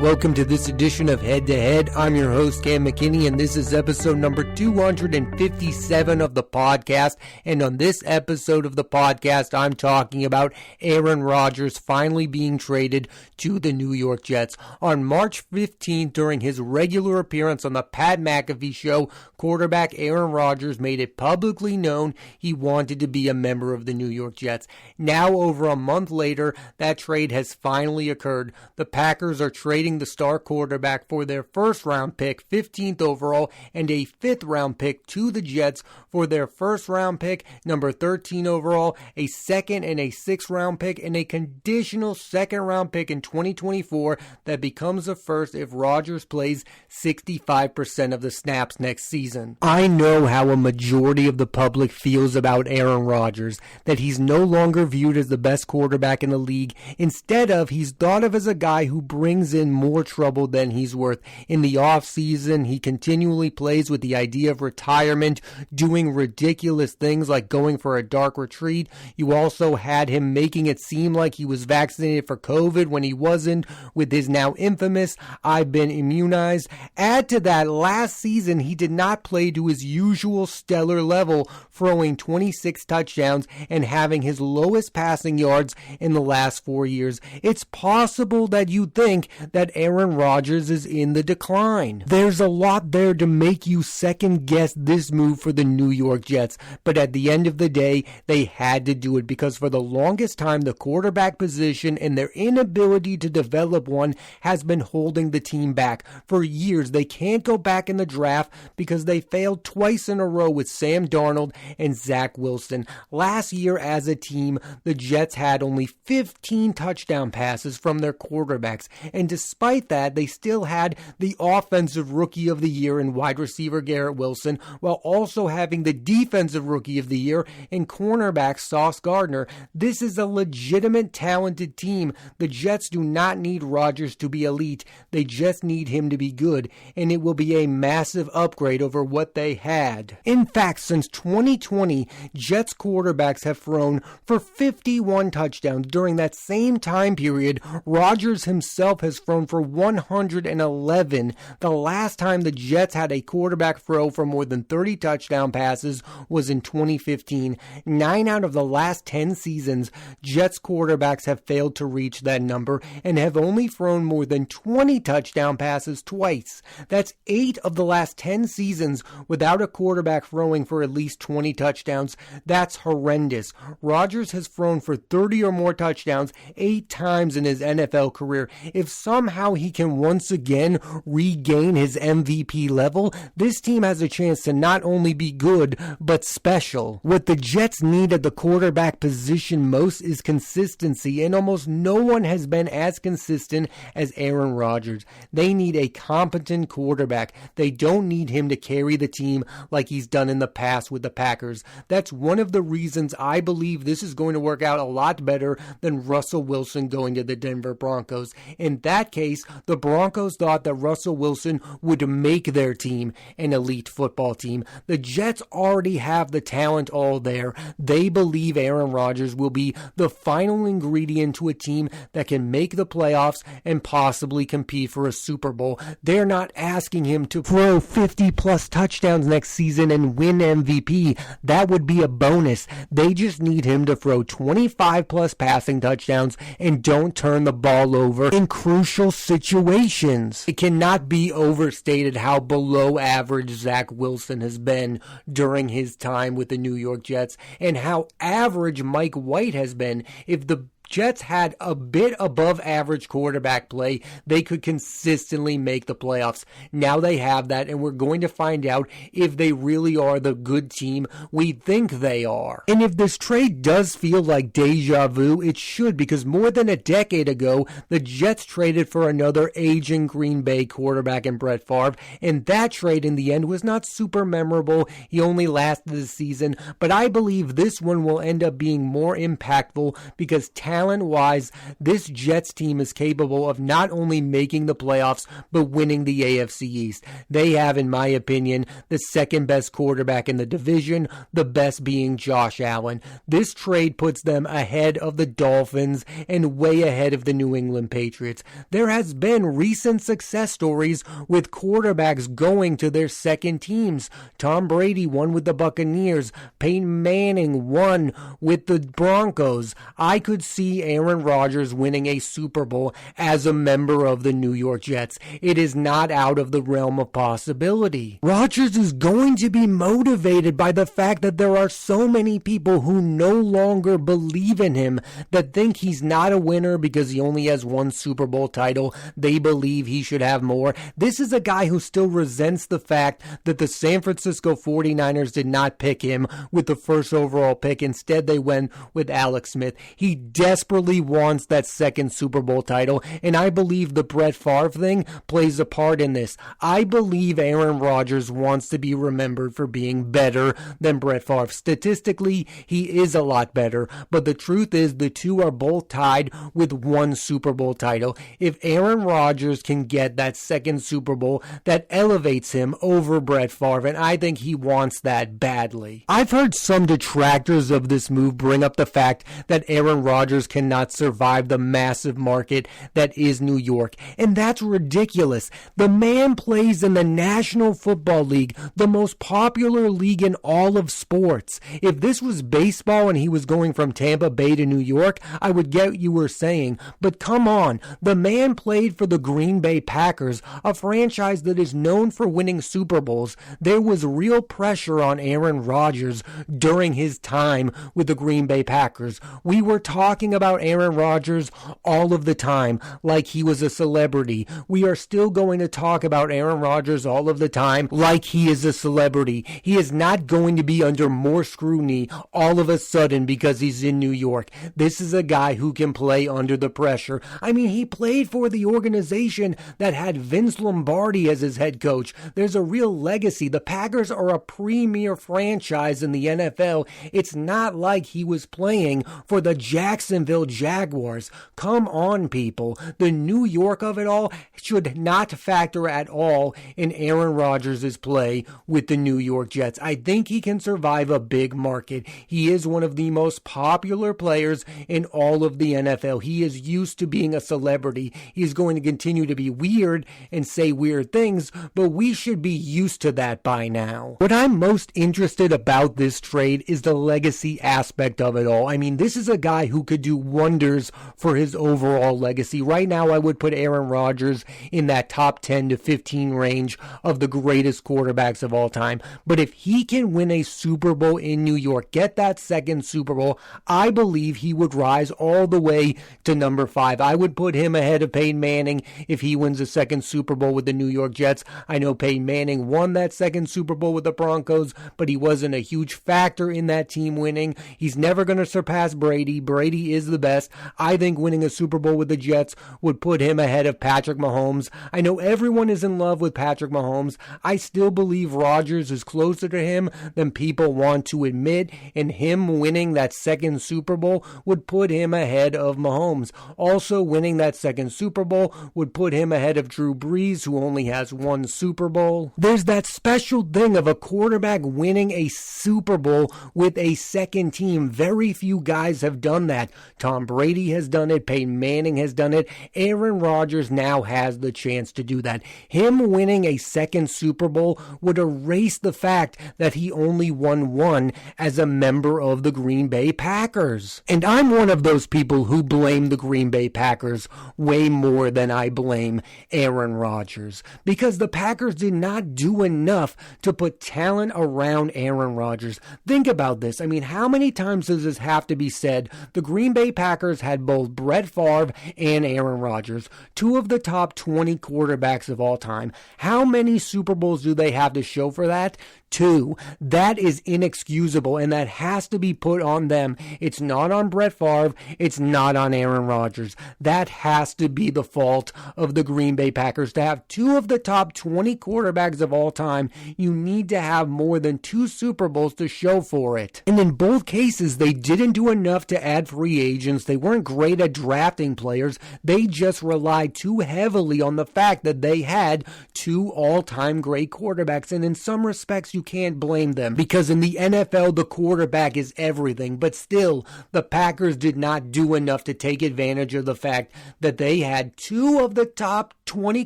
Welcome to this edition of Head to Head. I'm your host, Cam McKinney, and this is episode number 257 of the podcast. And on this episode of the podcast, I'm talking about Aaron Rodgers finally being traded to the New York Jets. On March 15th, during his regular appearance on the Pat McAfee Show, quarterback Aaron Rodgers made it publicly known he wanted to be a member of the New York Jets. Now, over a month later, that trade has finally occurred. The Packers are trading the star quarterback for their first round pick, 15th overall, and a 5th round pick to the Jets for their first round pick, number 13 overall, a 2nd and a 6th round pick, and a conditional 2nd round pick in 2024 that becomes a first if Rodgers plays 65% of the snaps next season. I know how a majority of the public feels about Aaron Rodgers, that he's no longer viewed as the best quarterback in the league. Instead of, he's thought of as a guy who brings in more trouble than he's worth. In the offseason, he continually plays with the idea of retirement, doing ridiculous things like going for a dark retreat. You also had him making it seem like he was vaccinated for COVID when he wasn't, with his now infamous "I've been immunized." Add to that, last season he did not play to his usual stellar level, throwing 26 touchdowns and having his lowest passing yards in the last 4 years. It's possible that you think that Aaron Rodgers is in the decline. There's a lot there to make you second guess this move for the New York Jets, but at the end of the day, they had to do it because for the longest time, the quarterback position and their inability to develop one has been holding the team back. For years, they can't go back in the draft because they failed twice in a row with Sam Darnold and Zach Wilson. Last year as a team, the Jets had only 15 touchdown passes from their quarterbacks, and despite that, they still had the offensive rookie of the year in wide receiver Garrett Wilson, while also having the defensive rookie of the year in cornerback Sauce Gardner. This is a legitimate, talented team. The Jets do not need Rodgers to be elite. They just need him to be good, and it will be a massive upgrade over what they had. In fact, since 2020, Jets quarterbacks have thrown for 51 touchdowns. During that same time period, Rodgers himself has thrown for 111. The last time the Jets had a quarterback throw for more than 30 touchdown passes was in 2015. 9 out of the last 10 seasons, Jets quarterbacks have failed to reach that number and have only thrown more than 20 touchdown passes twice. That's 8 of the last 10 seasons without a quarterback throwing for at least 20 touchdowns. That's horrendous. Rodgers has thrown for 30 or more touchdowns 8 times in his NFL career. If somehow he can once again regain his MVP level, this team has a chance to not only be good, but special. What the Jets need at the quarterback position most is consistency, and almost no one has been as consistent as Aaron Rodgers. They need a competent quarterback. They don't need him to carry the team like he's done in the past with the Packers. That's one of the reasons I believe this is going to work out a lot better than Russell Wilson going to the Denver Broncos. In that case, the Broncos thought that Russell Wilson would make their team an elite football team. The Jets already have the talent all there. They believe Aaron Rodgers will be the final ingredient to a team that can make the playoffs and possibly compete for a Super Bowl. They're not asking him to throw 50 plus touchdowns next season and win MVP. That would be a bonus. They just need him to throw 25 plus passing touchdowns and don't turn the ball over in crucial situations. It cannot be overstated how below average Zach Wilson has been during his time with the New York Jets and how average Mike White has been. If the Jets had a bit above average quarterback play, they could consistently make the playoffs. Now they have that, and we're going to find out if they really are the good team we think they are. And if this trade does feel like deja vu, it should, because more than a decade ago, the Jets traded for another aging Green Bay quarterback in Brett Favre, and that trade in the end was not super memorable. He only lasted the season, but I believe this one will end up being more impactful because talent talent-wise, this Jets team is capable of not only making the playoffs, but winning the AFC East. They have, in my opinion, the second best quarterback in the division, the best being Josh Allen. This trade puts them ahead of the Dolphins and way ahead of the New England Patriots. There has been recent success stories with quarterbacks going to their second teams. Tom Brady won with the Buccaneers. Peyton Manning won with the Broncos. I could see Aaron Rodgers winning a Super Bowl as a member of the New York Jets. It is not out of the realm of possibility. Rodgers is going to be motivated by the fact that there are so many people who no longer believe in him, that think he's not a winner because he only has one Super Bowl title. They believe he should have more. This is a guy who still resents the fact that the San Francisco 49ers did not pick him with the first overall pick. Instead, they went with Alex Smith. He desperately wants that second Super Bowl title, and I believe the Brett Favre thing plays a part in this. I believe Aaron Rodgers wants to be remembered for being better than Brett Favre. Statistically, he is a lot better, but the truth is the two are both tied with one Super Bowl title. If Aaron Rodgers can get that second Super Bowl, that elevates him over Brett Favre, and I think he wants that badly. I've heard some detractors of this move bring up the fact that Aaron Rodgers cannot survive the massive market that is New York, and that's ridiculous. The man plays in the National Football League, the most popular league in all of sports. If this was baseball and he was going from Tampa Bay to New York, I would get what you were saying, but come on, the man played for the Green Bay Packers, a franchise that is known for winning Super Bowls. There was real pressure on Aaron Rodgers during his time with the Green Bay Packers. We were talking about Aaron Rodgers all of the time like he was a celebrity. We are still going to talk about Aaron Rodgers all of the time like he is a celebrity. He is not going to be under more scrutiny all of a sudden because he's in New York. This is a guy who can play under the pressure. I mean, he played for the organization that had Vince Lombardi as his head coach. There's a real legacy. The Packers are a premier franchise in the NFL. It's not like he was playing for the Jacksonville Jaguars. Come on, people. The New York of it all should not factor at all in Aaron Rodgers' play with the New York Jets. I think he can survive a big market. He is one of the most popular players in all of the NFL. He is used to being a celebrity. He's going to continue to be weird and say weird things, but we should be used to that by now. What I'm most interested about this trade is the legacy aspect of it all. I mean, this is a guy who could do wonders for his overall legacy. Right now, I would put Aaron Rodgers in that top 10 to 15 range of the greatest quarterbacks of all time. But if he can win a Super Bowl in New York, get that second Super Bowl, I believe he would rise all the way to number 5. I would put him ahead of Peyton Manning if he wins a second Super Bowl with the New York Jets. I know Peyton Manning won that second Super Bowl with the Broncos, but he wasn't a huge factor in that team winning. He's never going to surpass Brady. Brady is the best. I think winning a Super Bowl with the Jets would put him ahead of Patrick Mahomes. I know everyone is in love with Patrick Mahomes. I still believe Rodgers is closer to him than people want to admit, and him winning that second Super Bowl would put him ahead of Mahomes. Also, winning that second Super Bowl would put him ahead of Drew Brees, who only has one Super Bowl. There's that special thing of a quarterback winning a Super Bowl with a second team. Very few guys have done that. Tom Brady has done it. Peyton Manning has done it. Aaron Rodgers now has the chance to do that. Him winning a second Super Bowl would erase the fact that he only won one as a member of the Green Bay Packers. And I'm one of those people who blame the Green Bay Packers way more than I blame Aaron Rodgers, because the Packers did not do enough to put talent around Aaron Rodgers. Think about this. I mean, how many times does this have to be said? The Green Bay Packers had both Brett Favre and Aaron Rodgers, two of the top 20 quarterbacks of all time. How many Super Bowls do they have to show for that? 2. That is inexcusable, and that has to be put on them. It's not on Brett Favre. It's not on Aaron Rodgers. That has to be the fault of the Green Bay Packers. To have 2 of the top 20 quarterbacks of all time, you need to have more than 2 Super Bowls to show for it. And in both cases, they didn't do enough to add free agents. They weren't great at drafting players. They just relied too heavily on the fact that they had 2 all-time great quarterbacks. And in some respects, you can't blame them, because in the NFL, the quarterback is everything. But still, the Packers did not do enough to take advantage of the fact that they had 2 of the top 20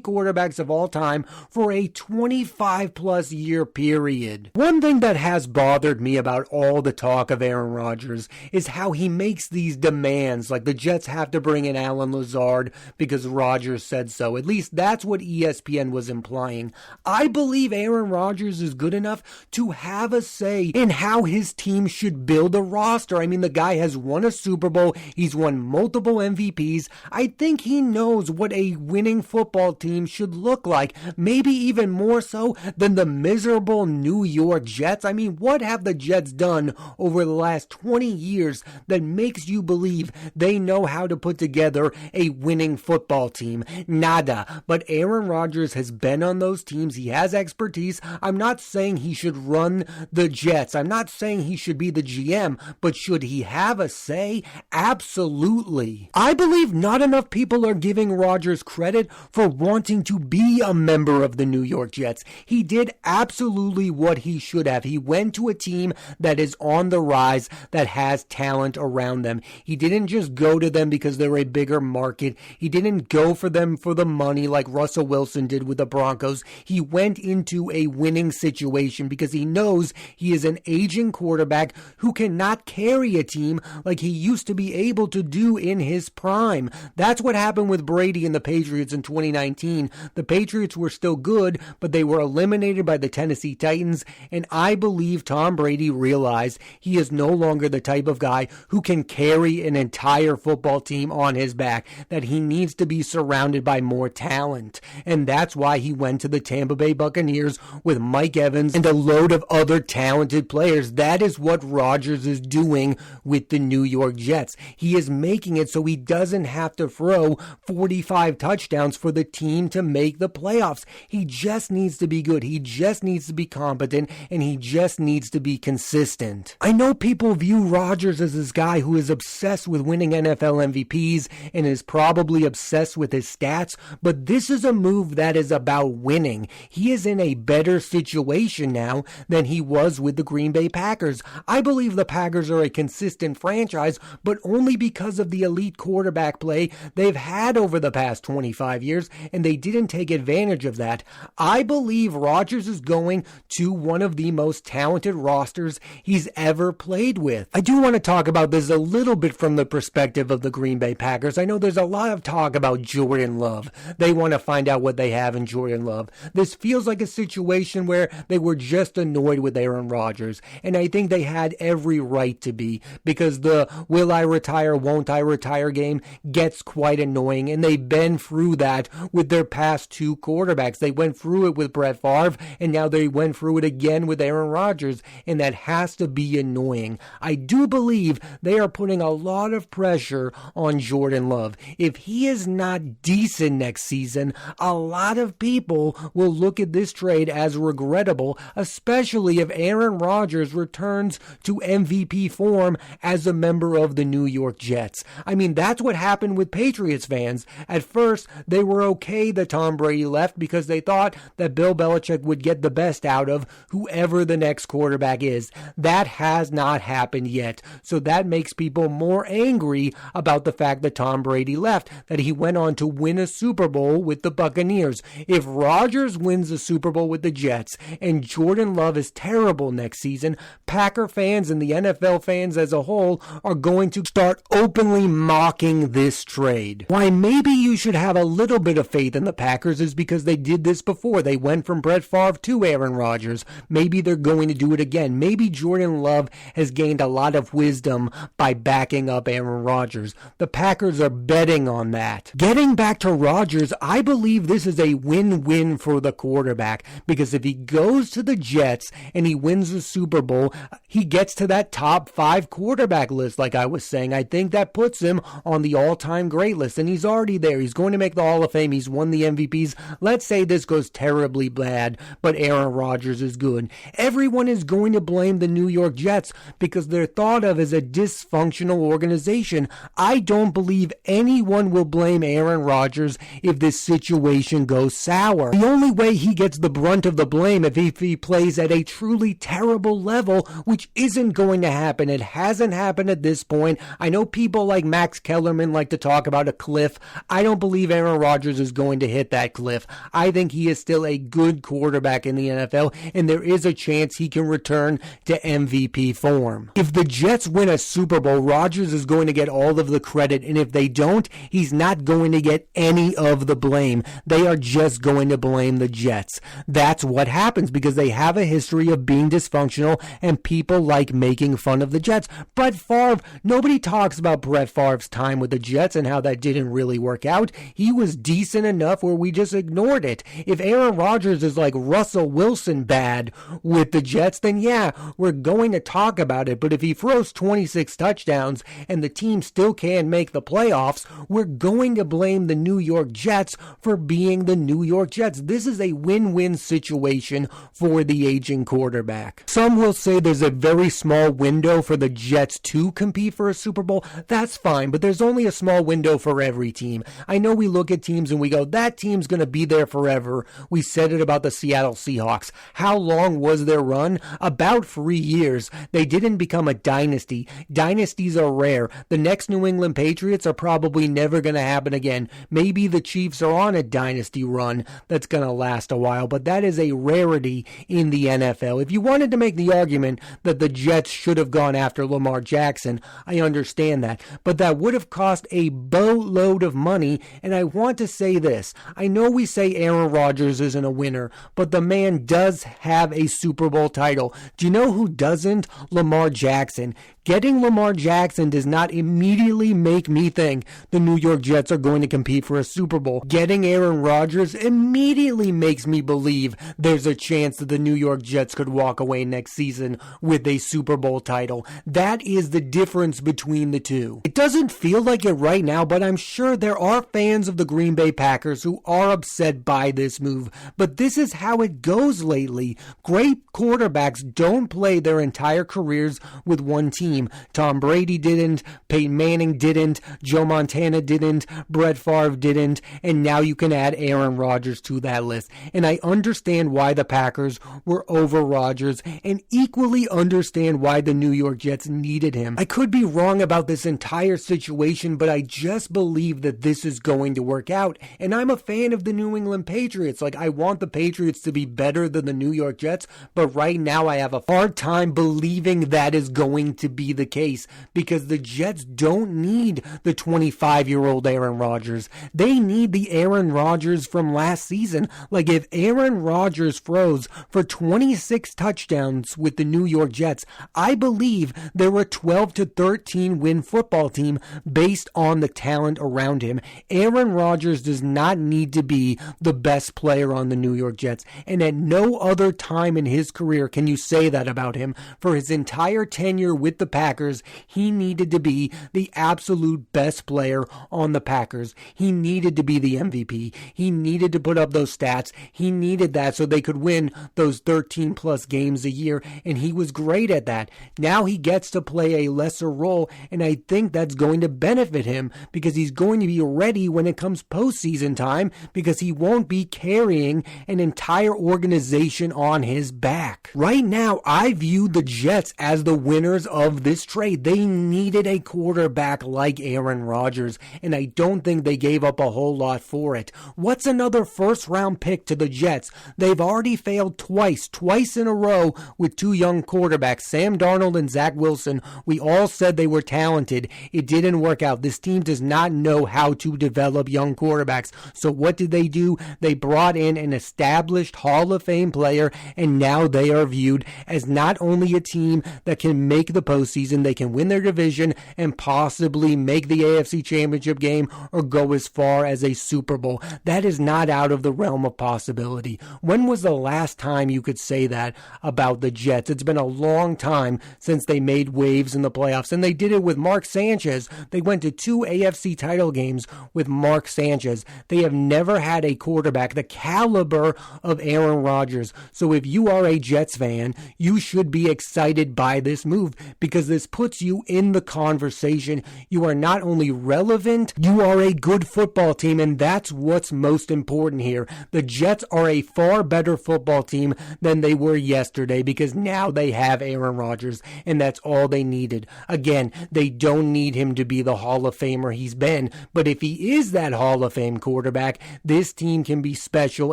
quarterbacks of all time for a 25-plus year period. One thing that has bothered me about all the talk of Aaron Rodgers is how he makes these demands, like the Jets have to bring in Allen Lazard because Rodgers said so. At least that's what ESPN was implying. I believe Aaron Rodgers is good enough to have a say in how his team should build a roster. I mean, the guy has won a Super Bowl. He's won multiple MVPs. I think he knows what a winning football team should look like, maybe even more so than the miserable New York Jets. I mean, what have the Jets done over the last 20 years that makes you believe they know how to put together a winning football team? Nada. But Aaron Rodgers has been on those teams. He has expertise. I'm not saying he should run the Jets. I'm not saying he should be the GM, but should he have a say? Absolutely. I believe not enough people are giving Rodgers credit for wanting to be a member of the New York Jets. He did absolutely what he should have. He went to a team that is on the rise, that has talent around them. He didn't just go to them because they're a bigger market. He didn't go for them for the money like Russell Wilson did with the Broncos. He went into a winning situation because he knows he is an aging quarterback who cannot carry a team like he used to be able to do in his prime. That's what happened with Brady and the Patriots in 2019. The Patriots were still good, but they were eliminated by the Tennessee Titans, and I believe Tom Brady realized he is no longer the type of guy who can carry an entire football team on his back, that he needs to be surrounded by more talent. And that's why he went to the Tampa Bay Buccaneers with Mike Evans and a load of other talented players. That is what Rodgers is doing with the New York Jets. He is making it so he doesn't have to throw 45 touchdowns for the team to make the playoffs. He just needs to be good. He just needs to be competent, and he just needs to be consistent. I know people view Rodgers as this guy who is obsessed with winning NFL MVPs and is probably obsessed with his stats, but this is a move that is about winning. He is in a better situation now than he was with the Green Bay Packers. I believe the Packers are a consistent franchise, but only because of the elite quarterback play they've had over the past 25 years, and they didn't take advantage of that. I believe Rodgers is going to one of the most talented rosters he's ever played with. I do want to talk about this a little bit from the perspective of the Green Bay Packers. I know there's a lot of talk about Jordan Love. They want to find out what they have in Jordan Love. This feels like a situation where they were just annoyed with Aaron Rodgers, and I think they had every right to be, because the will I retire, won't I retire game gets quite annoying, and they've been through that with their past 2 quarterbacks. They went through it with Brett Favre, and now they went through it again with Aaron Rodgers, and that has to be annoying. I do believe they are putting a lot of pressure on Jordan Love. If he is not decent next season, a lot of people will look at this trade as regrettable, especially if Aaron Rodgers returns to MVP form as a member of the New York Jets. I mean, that's what happened with Patriots fans. At first, they were okay that Tom Brady left because they thought that Bill Belichick would get the best out of whoever the next quarterback is. That has not happened yet. So that makes people more angry about the fact that Tom Brady left, that he went on to win a Super Bowl with the Buccaneers. If Rodgers wins a Super Bowl with the Jets and Jordan Love is terrible next season, Packer fans and the NFL fans as a whole are going to start openly mocking this trade. Why maybe you should have a little bit of faith in the Packers is because they did this before. They went from Brett Favre to Aaron Rodgers. Maybe they're going to do it again. Maybe Jordan Love has gained a lot of wisdom by backing up Aaron Rodgers. The Packers are betting on that. Getting back to Rodgers, I believe this is a win-win for the quarterback, because if he goes to the the Jets and he wins the Super Bowl, he gets to that top 5 quarterback list, like I was saying. I think that puts him on the all-time great list, and he's already there. He's going to make the Hall of Fame. He's won the MVPs. Let's say this goes terribly bad, but Aaron Rodgers is good. Everyone is going to blame the New York Jets because they're thought of as a dysfunctional organization. I don't believe anyone will blame Aaron Rodgers if this situation goes sour. The only way he gets the brunt of the blame if he plays at a truly terrible level, which isn't going to happen. It hasn't happened at this point. I know people like Max Kellerman like to talk about a cliff. I don't believe Aaron Rodgers is going to hit that cliff. I think he is still a good quarterback in the NFL, and there is a chance he can return to MVP form. If the Jets win a Super Bowl, Rodgers is going to get all of the credit, and if they don't, he's not going to get any of the blame. They are just going to blame the Jets. That's what happens because they have a history of being dysfunctional, and people like making fun of the Jets. Brett Favre, nobody talks about Brett Favre's time with the Jets and how that didn't really work out. He was decent enough where we just ignored it. If Aaron Rodgers is like Russell Wilson bad with the Jets, then yeah, we're going to talk about it. But if he throws 26 touchdowns and the team still can't make the playoffs, we're going to blame the New York Jets for being the New York Jets. This is a win-win situation for the aging quarterback. Some will say there's a very small window for the Jets to compete for a Super Bowl. That's fine, but there's only a small window for every team. I know we look at teams and we go, that team's going to be there forever. We said it about the Seattle Seahawks. How long was their run? About 3 years. They didn't become a dynasty. Dynasties are rare. The next New England Patriots are probably never going to happen again. Maybe the Chiefs are on a dynasty run that's going to last a while, but that is a rarity in the NFL. If you wanted to make the argument that the Jets should have gone after Lamar Jackson, I understand that, but that would have cost a boatload of money, and I want to say this. I know we say Aaron Rodgers isn't a winner, but the man does have a Super Bowl title. Do you know who doesn't? Lamar Jackson. Getting Lamar Jackson does not immediately make me think the New York Jets are going to compete for a Super Bowl. Getting Aaron Rodgers immediately makes me believe there's a chance that the New York Jets could walk away next season with a Super Bowl title. That is the difference between the two. It doesn't feel like it right now, but I'm sure there are fans of the Green Bay Packers who are upset by this move. But this is how it goes lately. Great quarterbacks don't play their entire careers with one team. Tom Brady didn't, Peyton Manning didn't, Joe Montana didn't, Brett Favre didn't, and now you can add Aaron Rodgers to that list. And I understand why the Packers were over Rodgers and equally understand why the New York Jets needed him. I could be wrong about this entire situation, but I just believe that this is going to work out. And I'm a fan of the New England Patriots. Like, I want the Patriots to be better than the New York Jets, but right now I have a hard time believing that is going to be the case because the Jets don't need the 25-year-old Aaron Rodgers. They need the Aaron Rodgers from last season. Like, if Aaron Rodgers throws for 26 touchdowns with the New York Jets, I believe they're a 12 to 13 win football team based on the talent around him. Aaron Rodgers does not need to be the best player on the New York Jets, and at no other time in his career can you say that about him. For his entire tenure with the Packers, he needed to be the absolute best player on the Packers. He needed to be the MVP. He needed to put up those stats. He needed that so they could win those 13 plus games a year, and he was great at that. Now he gets to play a lesser role, and I think that's going to benefit him because he's going to be ready when it comes postseason time because he won't be carrying an entire organization on his back. Right now, I view the Jets as the winners of this trade. They needed a quarterback like Aaron Rodgers, and I don't think they gave up a whole lot for it. What's another first-round pick to the Jets? They've already failed twice in a row with two young quarterbacks, Sam Darnold and Zach Wilson. We all said they were talented. It didn't work out. This team does not know how to develop young quarterbacks. So what did they do? They brought in an established Hall of Fame player, and now they are viewed as not only a team that can make the postseason, postseason. They can win their division and possibly make the AFC Championship game or go as far as a Super Bowl. That is not out of the realm of possibility. When was the last time you could say that about the Jets? It's been a long time since they made waves in the playoffs, and they did it with Mark Sanchez. They went to 2 AFC title games with Mark Sanchez. They have never had a quarterback the caliber of Aaron Rodgers. So if you are a Jets fan, you should be excited by this move because this puts you in the conversation. You are not only relevant, you are a good football team, and that's what's most important here. The Jets are a far better football team than they were yesterday because now they have Aaron Rodgers, and that's all they needed. Again, they don't need him to be the Hall of Famer he's been, but if he is that Hall of Fame quarterback, this team can be special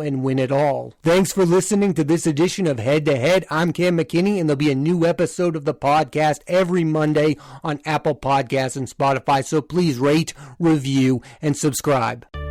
and win it all. Thanks for listening to this edition of Head to Head. I'm Cam McKinney, and there'll be a new episode of the podcast every Monday on Apple Podcasts and Spotify, so please rate, review, and subscribe.